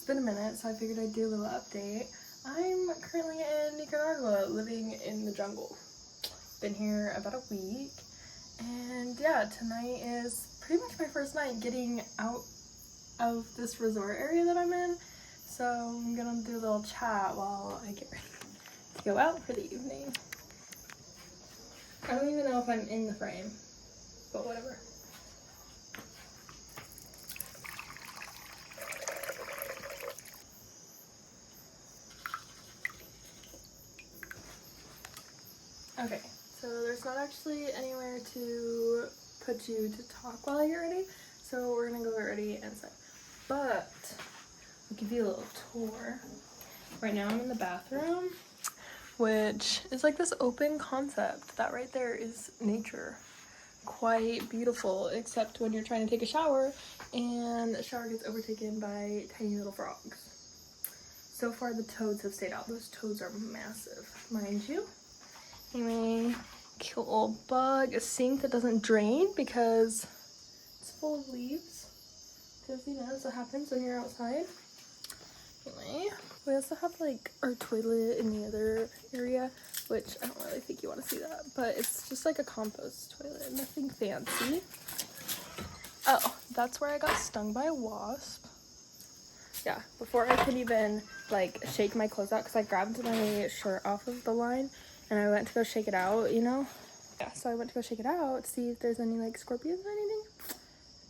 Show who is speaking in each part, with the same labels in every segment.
Speaker 1: been a minute, so I figured I'd do a little update. I'm currently in Nicaragua, living in the jungle. Been here about a week, and yeah, tonight is pretty much my first night getting out of this resort area that I'm in. So I'm gonna do a little chat while I get ready to go out for the evening. I don't even know if I'm in the frame, but whatever. Okay, so there's not actually anywhere to put you to talk while I get ready, so we're gonna go get ready inside. But I'll give you a little tour. Right now I'm in the bathroom, which is like this open concept. That right there is nature. Quite beautiful, except when you're trying to take a shower and the shower gets overtaken by tiny little frogs. So far the toads have stayed out. Those toads are massive, mind you. Anyway, cute little bug, a sink that doesn't drain because it's full of leaves. Because, you know, that's what happens when you're outside. Anyway, we also have like our toilet in the other area, which I don't really think you want to see that, but it's just like a compost toilet, nothing fancy. Oh, that's where I got stung by a wasp. Yeah, before I could even like shake my clothes out, because I grabbed my shirt off of the line and I went to go shake it out, you know? Yeah, so I went to go shake it out to see if there's any like scorpions or anything.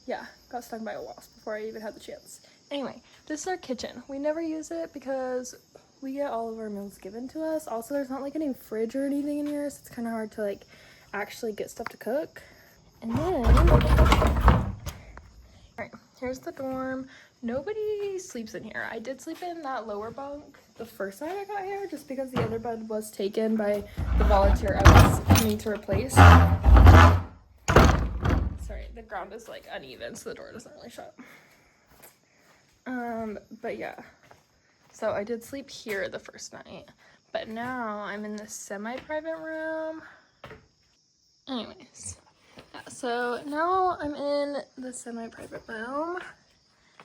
Speaker 1: Yeah, got stung by a wasp before I even had the chance. Anyway, this is our kitchen. We never use it because we get all of our meals given to us. Also, there's not like any fridge or anything in here, so it's kind of hard to like actually get stuff to cook. And then, all right, here's the dorm. Nobody sleeps in here. I did sleep in that lower bunk the first night I got here, just because the other bed was taken by the volunteer I was coming to replace. Sorry, the ground is like uneven, so the door doesn't really shut. But yeah, so I did sleep here the first night, but now I'm in this semi-private room. Anyways, yeah, so now I'm in the semi-private room.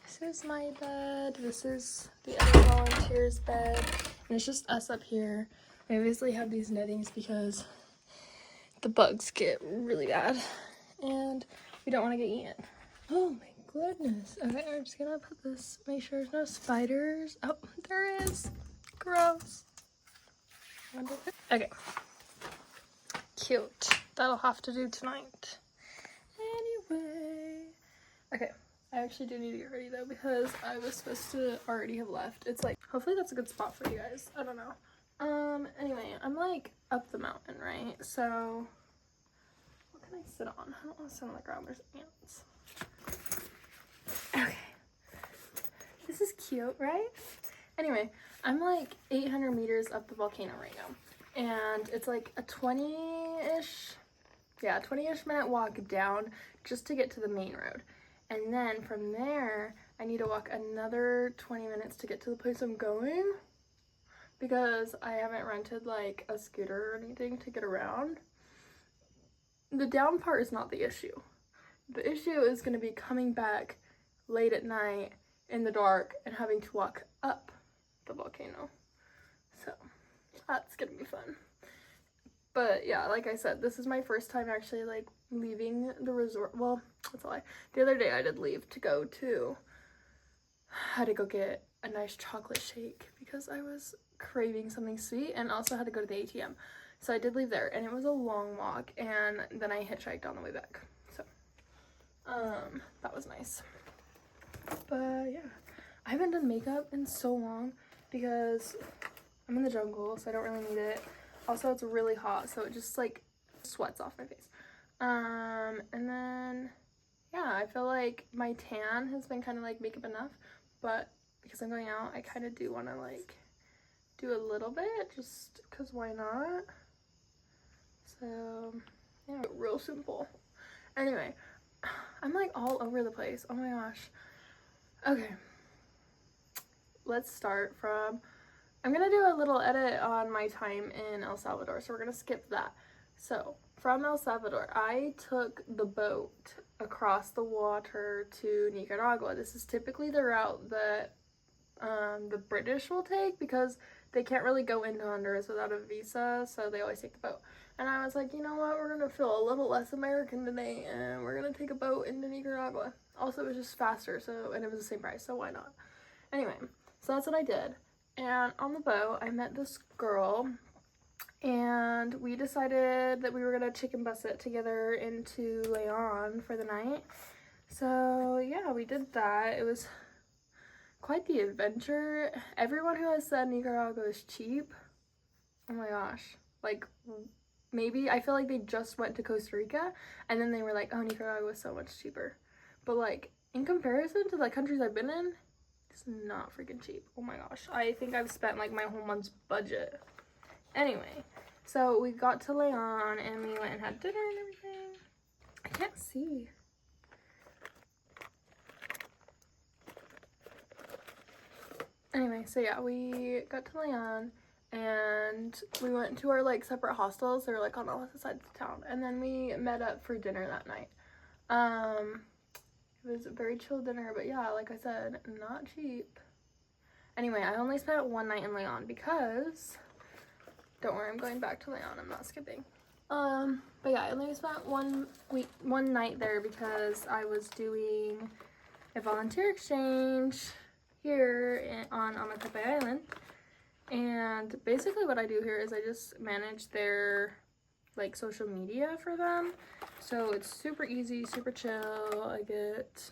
Speaker 1: This is my bed, this is the other volunteer's bed, and it's just us up here. We obviously have these nettings because the bugs get really bad, and we don't want to get eaten. Oh my goodness. Okay, I'm just gonna put this, make sure there's no spiders. Oh, there is. Gross. Okay. Cute. That'll have to do tonight. Anyway. Okay. I actually do need to get ready though because I was supposed to already have left. It's like, hopefully that's a good spot for you guys. I don't know. Anyway, I'm like up the mountain, right? So what can I sit on? I don't want to sit on the ground. There's ants. Okay. This is cute, right? Anyway, I'm like 800 meters up the volcano right now. And it's like a 20-ish minute walk down just to get to the main road. And then from there, I need to walk another 20 minutes to get to the place I'm going because I haven't rented like a scooter or anything to get around. The down part is not the issue. The issue is going to be coming back late at night in the dark and having to walk up the volcano. So that's going to be fun. But yeah, like I said, this is my first time actually like leaving the resort. Well, that's a lie. The other day I did leave to go to, I had to go get a nice chocolate shake because I was craving something sweet, and also had to go to the ATM. So I did leave there, and it was a long walk, and then I hitchhiked on the way back. So, that was nice. But yeah, I haven't done makeup in so long because I'm in the jungle, so I don't really need it. Also, it's really hot, so it just like sweats off my face. And then yeah, I feel like my tan has been kind of like makeup enough, but because I'm going out, I kind of do want to like do a little bit just because why not? So yeah, real simple. Anyway, I'm like all over the place. Oh my gosh. Okay, let's start from, I'm gonna do a little edit on my time in El Salvador, so we're gonna skip that. So from El Salvador, I took the boat across the water to Nicaragua. This is typically the route that the British will take, because they can't really go into Honduras without a visa, so they always take the boat. And I was like, you know what, we're gonna feel a little less American today, and we're gonna take a boat into Nicaragua. Also, it was just faster, so, and it was the same price, so why not? Anyway, so that's what I did. And on the boat, I met this girl, and we decided that we were gonna chicken bus it together into Leon for the night. So yeah, we did that. It was quite the adventure. Everyone who has said Nicaragua is cheap, oh my gosh, like, maybe I feel like they just went to Costa Rica and then they were like, oh, Nicaragua is so much cheaper. But like, in comparison to the countries I've been in, it's not freaking cheap. Oh my gosh, I think I've spent like my whole month's budget. Anyway, so we got to Leon and we went and had dinner and everything. I can't see. Anyway, so yeah, we got to Leon and we went to our like separate hostels. They were like on the opposite sides of town, and then we met up for dinner that night. It was a very chill dinner, but yeah, like I said, not cheap. Anyway, I only spent one night in Leon because, don't worry, I'm going back to Leon, I'm not skipping. But yeah, I only spent one night there because I was doing a volunteer exchange here on Amatepe Island. And basically what I do here is I just manage their like social media for them. So it's super easy, super chill. I get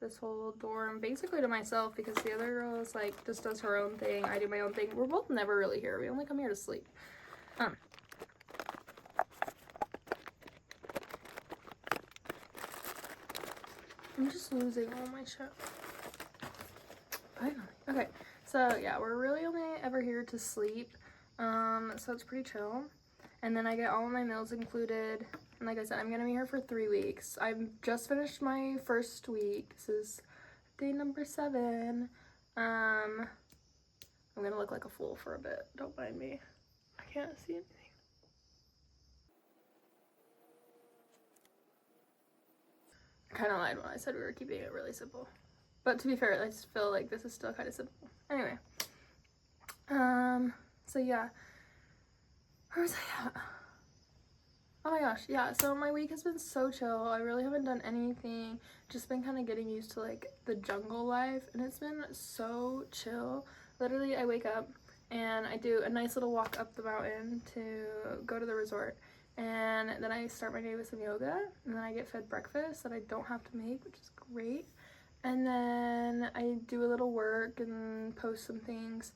Speaker 1: this whole dorm basically to myself because the other girl is like just does her own thing. I do my own thing. We're both never really here. We only come here to sleep. I'm just losing all my shit. Finally. Okay, so yeah, we're really only ever here to sleep. So it's pretty chill. And then I get all of my meals included. And like I said, I'm gonna be here for 3 weeks. I've just finished my first week. This is day number 7. I'm gonna look like a fool for a bit. Don't mind me. I can't see anything. I kind of lied when I said we were keeping it really simple. But to be fair, I just feel like this is still kind of simple. Anyway. So yeah. Where was I at? Oh my gosh, yeah, so my week has been so chill. I really haven't done anything. Just been kind of getting used to like the jungle life, and it's been so chill. Literally, I wake up and I do a nice little walk up the mountain to go to the resort. And then I start my day with some yoga, and then I get fed breakfast that I don't have to make, which is great. And then I do a little work and post some things,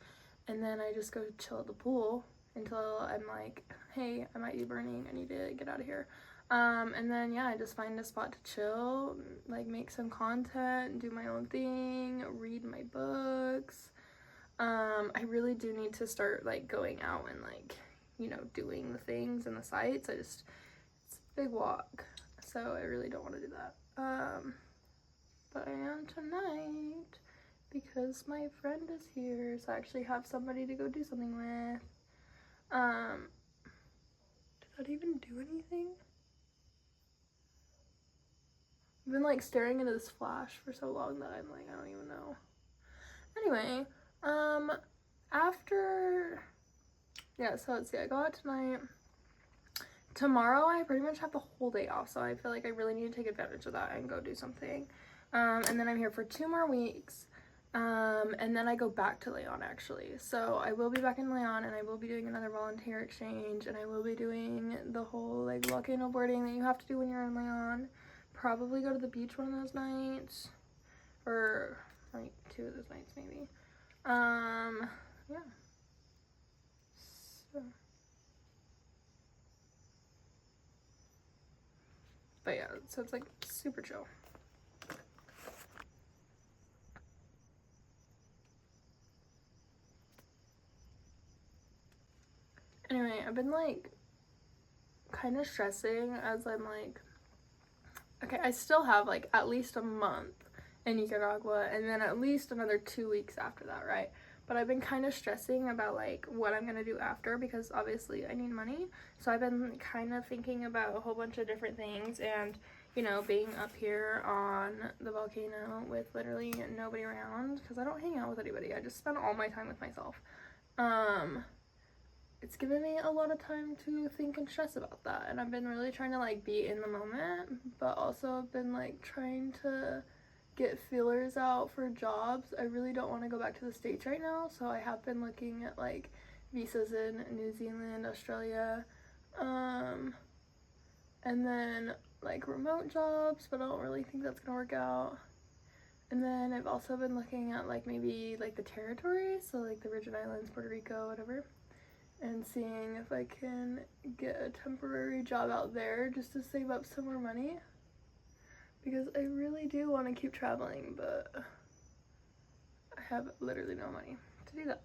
Speaker 1: and then I just go chill at the pool until I'm like, hey, I might be burning, I need to get out of here. And then yeah, I just find a spot to chill, like make some content, do my own thing, read my books. I really do need to start like going out and like, you know, doing the things and the sights. It's a big walk, so I really don't want to do that. But I am tonight because my friend is here, so I actually have somebody to go do something with. Did that even do anything? I've been like staring into this flash for so long that I'm like, I don't even know. Anyway, yeah, so let's see, I go out tonight. Tomorrow I pretty much have the whole day off, so I feel like I really need to take advantage of that and go do something. And then I'm here for 2 more weeks. And then I go back to Leon actually. So I will be back in Leon, and I will be doing another volunteer exchange, and I will be doing the whole like volcano boarding that you have to do when you're in Leon. Probably go to the beach one of those nights, or like 2 of those nights maybe. Yeah. So. But yeah, so it's like super chill. Anyway, I've been like kind of stressing as I'm like, okay, I still have like at least a month in Nicaragua and then at least another 2 weeks after that, right? But I've been kind of stressing about like what I'm gonna do after, because obviously I need money. So I've been kind of thinking about a whole bunch of different things, and you know, being up here on the volcano with literally nobody around, because I don't hang out with anybody. I just spend all my time with myself. It's given me a lot of time to think and stress about that, and I've been really trying to like be in the moment, but also I've been like trying to get feelers out for jobs. I really don't want to go back to the States right now, so I have been looking at like visas in New Zealand, Australia, and then like remote jobs, but I don't really think that's gonna work out. And then I've also been looking at like maybe like the territories, so like the Virgin Islands, Puerto Rico, whatever, and seeing if I can get a temporary job out there just to save up some more money, because I really do want to keep traveling, but I have literally no money to do that.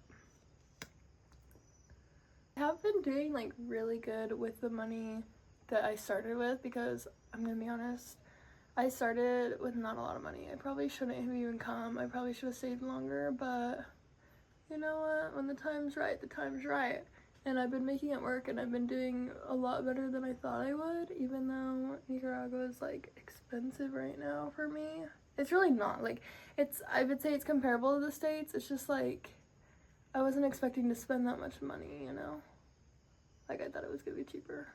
Speaker 1: I have been doing like really good with the money that I started with, because I'm gonna be honest, I started with not a lot of money. I probably shouldn't have even come. I probably should have saved longer, but you know what? When the time's right, the time's right. And I've been making it work, and I've been doing a lot better than I thought I would, even though Nicaragua is like expensive right now for me. It's really not. Like, I would say it's comparable to the States. It's just like, I wasn't expecting to spend that much money, you know? Like, I thought it was gonna be cheaper.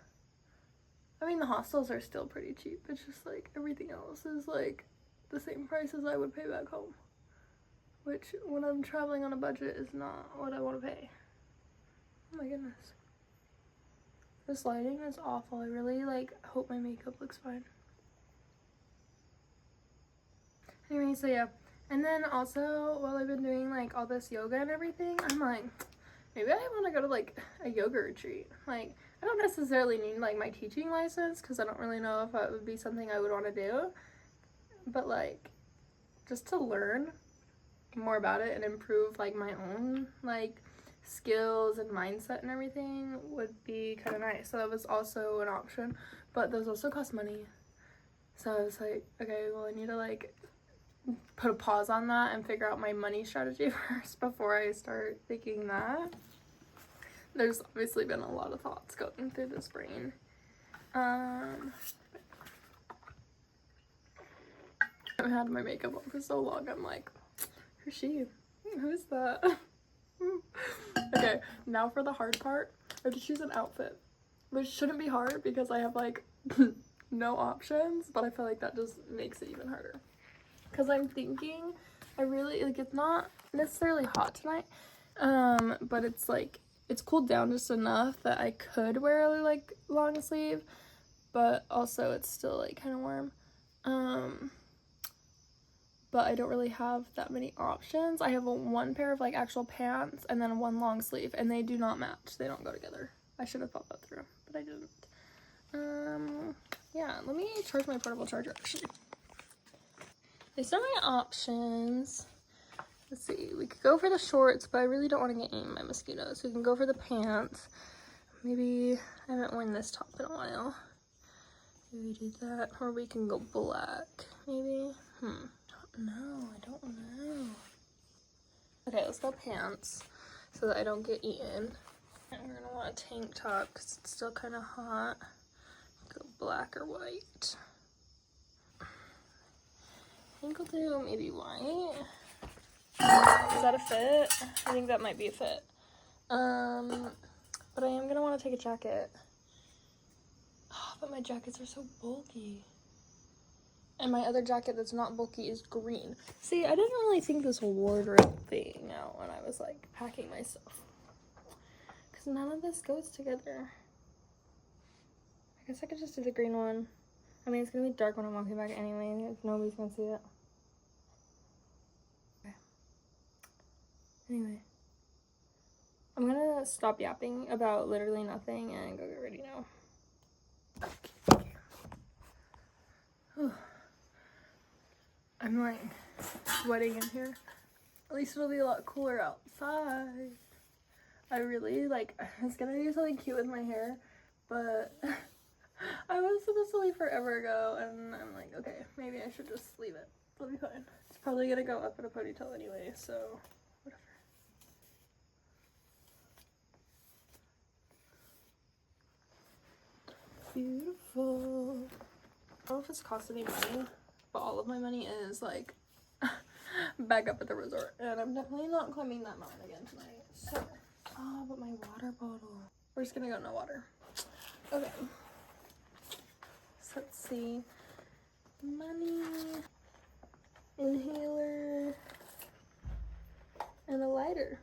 Speaker 1: I mean, the hostels are still pretty cheap. It's just like everything else is like the same price as I would pay back home, which when I'm traveling on a budget is not what I want to pay. Oh my goodness. This lighting is awful. I really like hope my makeup looks fine. Anyway, so yeah. And then also, while I've been doing like all this yoga and everything, I'm like, maybe I want to go to like a yoga retreat. Like, I don't necessarily need like my teaching license, because I don't really know if that would be something I would want to do, but like just to learn more about it and improve like my own like skills and mindset and everything would be kind of nice. So that was also an option, but those also cost money. So I was like, okay, well, I need to like put a pause on that and figure out my money strategy first before I start thinking that. There's obviously been a lot of thoughts going through this brain. I've had my makeup on for so long, I'm like, who's she? Who's that? Okay, now for the hard part. I have to choose an outfit, which shouldn't be hard because I have like no options, but I feel like that just makes it even harder. Because I'm thinking, I really, like, it's not necessarily hot tonight, but it's like, it's cooled down just enough that I could wear a like long sleeve, but also it's still like kind of warm. But I don't really have that many options. I have one pair of like actual pants and then one long sleeve, and they do not match. They don't go together. I should have thought that through, but I didn't. Yeah, let me charge my portable charger actually. These are my options. Let's see, we could go for the shorts, but I really don't want to get eaten by mosquitoes. We can go for the pants. Maybe, I haven't worn this top in a while. Maybe do that, or we can go black, maybe. No, I don't know. Okay, let's go pants so that I don't get eaten. And we're gonna want a tank top because it's still kind of hot. Go black or white. I think I'll do maybe white. Is that a fit? I think that might be a fit. But I am gonna want to take a jacket. Oh, but my jackets are so bulky. And my other jacket that's not bulky is green. See, I didn't really think this wardrobe thing out when I was like packing myself, because none of this goes together. I guess I could just do the green one. I mean, it's gonna be dark when I'm walking back anyway, if nobody's gonna see it. Anyway, I'm gonna stop yapping about literally nothing and go get ready now. I'm like sweating in here. At least it'll be a lot cooler outside. I really like, I was gonna do something cute with my hair, but I was supposed to leave forever ago, and I'm like, okay, maybe I should just leave it. It'll be fine. It's probably gonna go up in a ponytail anyway, so whatever. Beautiful. I don't know if it's cost any money, but all of my money is like back up at the resort, and I'm definitely not climbing that mountain again tonight. So, oh, but my water bottle. We're just gonna go no water. Okay. So let's see. Money, inhaler, and a lighter.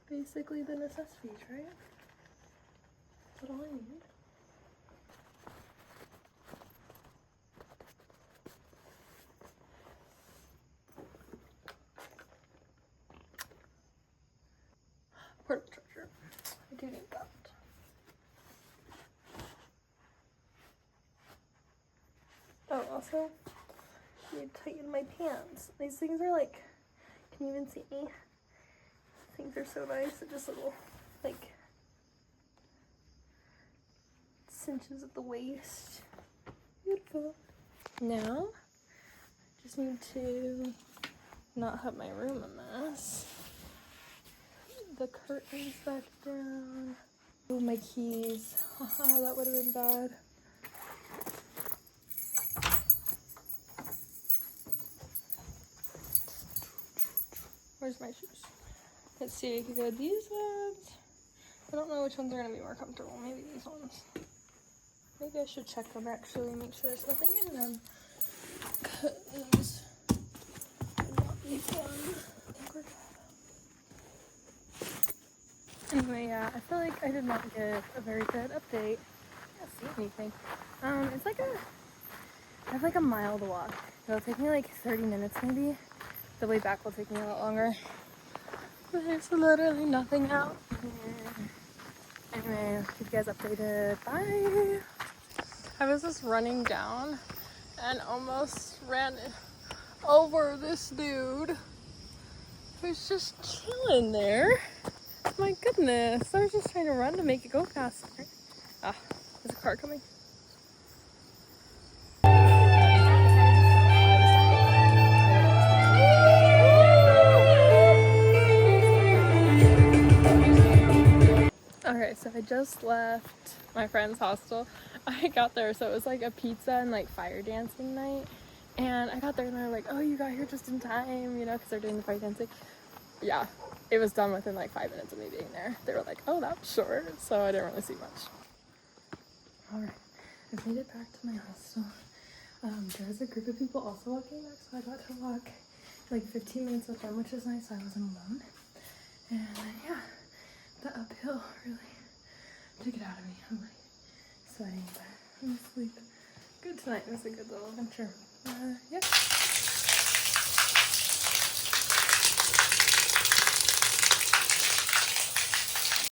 Speaker 1: Basically the necessities, right? That's all I need. Portable charger. I do need that. Oh, also, I need to tighten my pants. These things are like, can you even see me? Things are so nice. It just little, like, cinches at the waist. Beautiful. Now, I just need to not have my room a mess. The curtains back down. Oh, my keys. Haha, that would have been bad. Where's my shoes? Let's see, we could go these ones. I don't know which ones are gonna be more comfortable. Maybe these ones. Maybe I should check them actually, make sure there's nothing in them. Cause it would not be fun. I think we're good. Anyway, yeah, I feel like I did not give a very good update. I can't see anything. It's like I have like a mile to walk. It'll take me like 30 minutes maybe. The way back will take me a lot longer. But there's literally nothing out here. Anyway, I'll keep you guys updated. Bye! I was just running down and almost ran over this dude who's just chilling there. My goodness, I was just trying to run to make it go faster. Ah, there's a car coming. Okay, so I just left my friend's hostel. I got there, so it was like a pizza and like fire dancing night. And I got there and they were like, oh, you got here just in time, you know, because they're doing the fire dancing. Yeah, it was done within like 5 minutes of me being there. They were like, oh, that was short, so I didn't really see much. Alright, I've made it back to my hostel. There's a group of people also walking back, so I got to walk like 15 minutes with them, which is nice, so I wasn't alone. And yeah, the uphill really took it out of me. I'm like sweating, but I'm asleep. Good tonight. It was a good little adventure. Yeah.